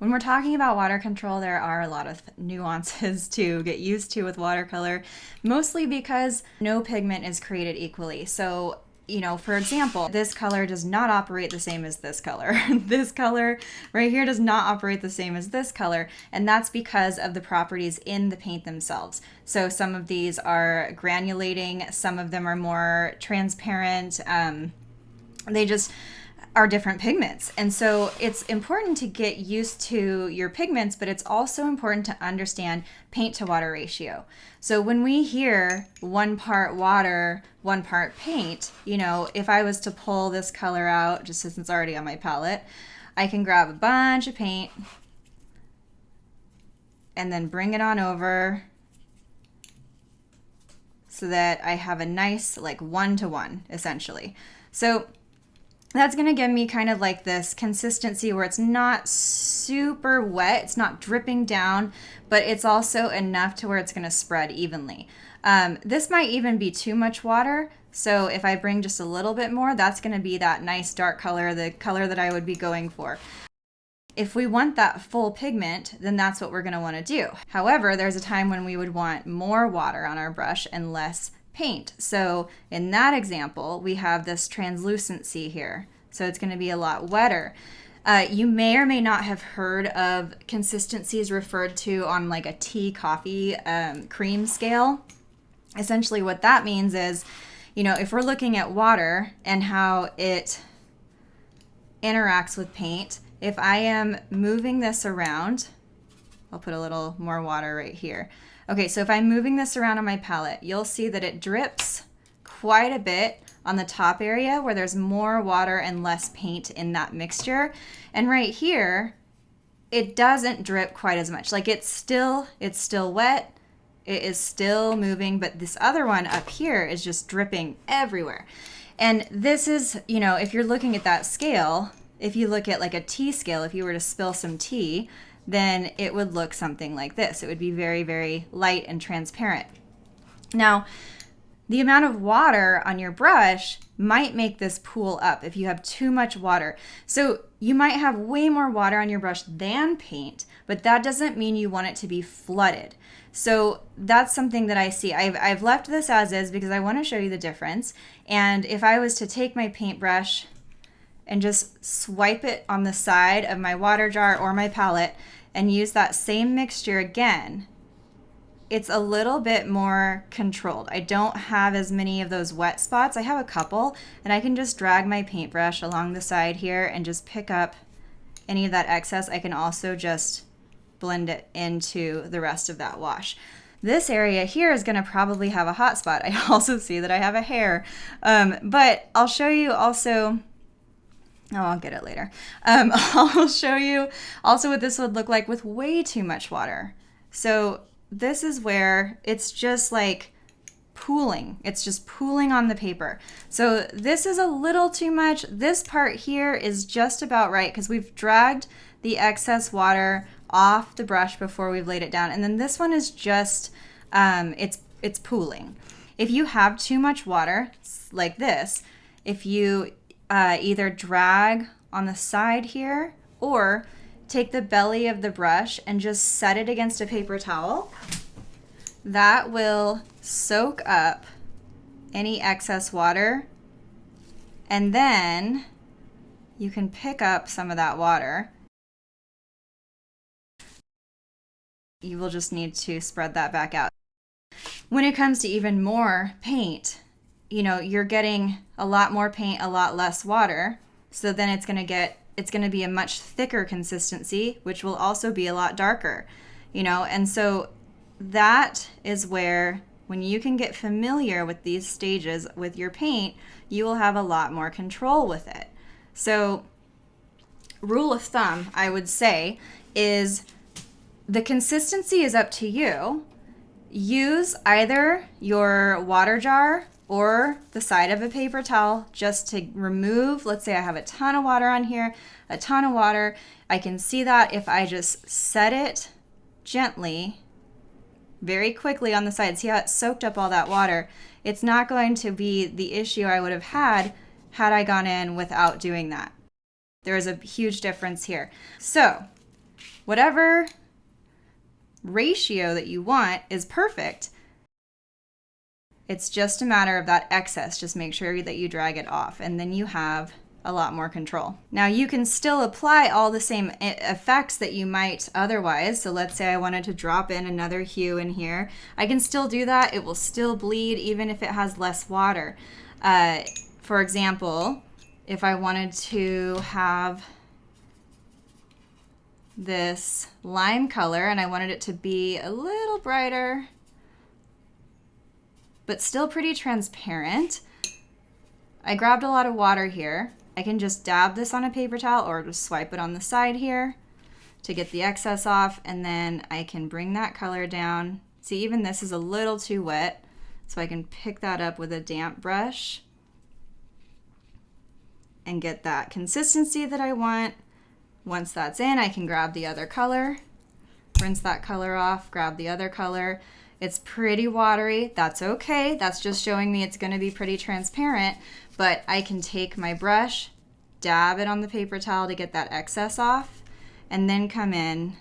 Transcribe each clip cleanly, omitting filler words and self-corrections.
when we're talking about water control, there are a lot of nuances to get used to with watercolor, mostly because no pigment is created equally. So, for example, this color does not operate the same as this color. This color right here does not operate the same as this color, and that's because of the properties in the paint themselves. So some of these are granulating, some of them are more transparent. They just are different pigments. And so it's important to get used to your pigments, but it's also important to understand paint to water ratio. So when we hear 1 part water, 1 part paint, if I was to pull this color out, just since it's already on my palette, I can grab a bunch of paint and then bring it on over so that I have a nice 1-to-1 essentially. So that's going to give me kind of like this consistency where it's not super wet, it's not dripping down, but it's also enough to where it's going to spread evenly. This might even be too much water, so if I bring just a little bit more, that's going to be that nice dark color, the color that I would be going for. If we want that full pigment, then that's what we're going to want to do. However, there's a time when we would want more water on our brush and less paint. So in that example, we have this translucency here. So it's going to be a lot wetter. You may or may not have heard of consistencies referred to on like a tea coffee cream scale. Essentially what that means is, if we're looking at water and how it interacts with paint, if I am moving this around, I'll put a little more water right here. Okay, so if I'm moving this around on my palette, you'll see that it drips quite a bit on the top area where there's more water and less paint in that mixture. And right here, it doesn't drip quite as much. Like it's still wet, it is still moving, but this other one up here is just dripping everywhere. And this is, if you're looking at that scale, if you look at like a tea scale, if you were to spill some tea, then it would look something like this. It would be very, very light and transparent. Now, the amount of water on your brush might make this pool up if you have too much water. So you might have way more water on your brush than paint, but that doesn't mean you want it to be flooded. So that's something that I see. I've left this as is because I want to show you the difference. And if I was to take my paintbrush and just swipe it on the side of my water jar or my palette and use that same mixture again, it's a little bit more controlled. I don't have as many of those wet spots. I have a couple, and I can just drag my paintbrush along the side here and just pick up any of that excess. I can also just blend it into the rest of that wash. This area here is going to probably have a hot spot. I also see that I have a hair, but I'll show you also. Oh, I'll get it later. I'll show you also what this would look like with way too much water. So this is where it's just like pooling. It's just pooling on the paper. So this is a little too much. This part here is just about right because we've dragged the excess water off the brush before we've laid it down. And then this one is just, it's pooling. If you have too much water like this, if you either drag on the side here or take the belly of the brush and just set it against a paper towel, that will soak up any excess water, and then you can pick up some of that water. You will just need to spread that back out. When it comes to even more paint, you're getting a lot more paint, a lot less water. So then it's going to be a much thicker consistency, which will also be a lot darker, and so that is where, when you can get familiar with these stages with your paint, you will have a lot more control with it. So rule of thumb, I would say, is the consistency is up to you. Use either your water jar or the side of a paper towel just to remove, let's say I have a ton of water on here, a ton of water. I can see that if I just set it gently, very quickly on the side. See how it soaked up all that water? It's not going to be the issue I would have had I gone in without doing that. There is a huge difference here. So whatever ratio that you want is perfect. It's just a matter of that excess. Just make sure that you drag it off, and then you have a lot more control. Now you can still apply all the same effects that you might otherwise. So let's say I wanted to drop in another hue in here. I can still do that. It will still bleed even if it has less water. For example, if I wanted to have this lime color and I wanted it to be a little brighter, but still pretty transparent, I grabbed a lot of water here. I can just dab this on a paper towel or just swipe it on the side here to get the excess off, and then I can bring that color down. See, even this is a little too wet, so I can pick that up with a damp brush and get that consistency that I want. Once that's in, I can grab the other color, rinse that color off, grab the other color. It's pretty watery. That's okay. That's just showing me it's going to be pretty transparent, but I can take my brush, dab it on the paper towel to get that excess off, and then come in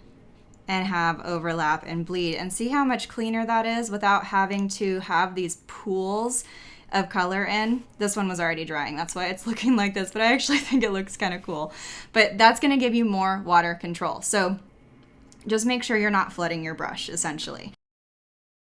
and have overlap and bleed. And see how much cleaner that is without having to have these pools of color in. This one was already drying, that's why it's looking like this, but I actually think it looks kind of cool. But that's going to give you more water control. So just make sure you're not flooding your brush, essentially.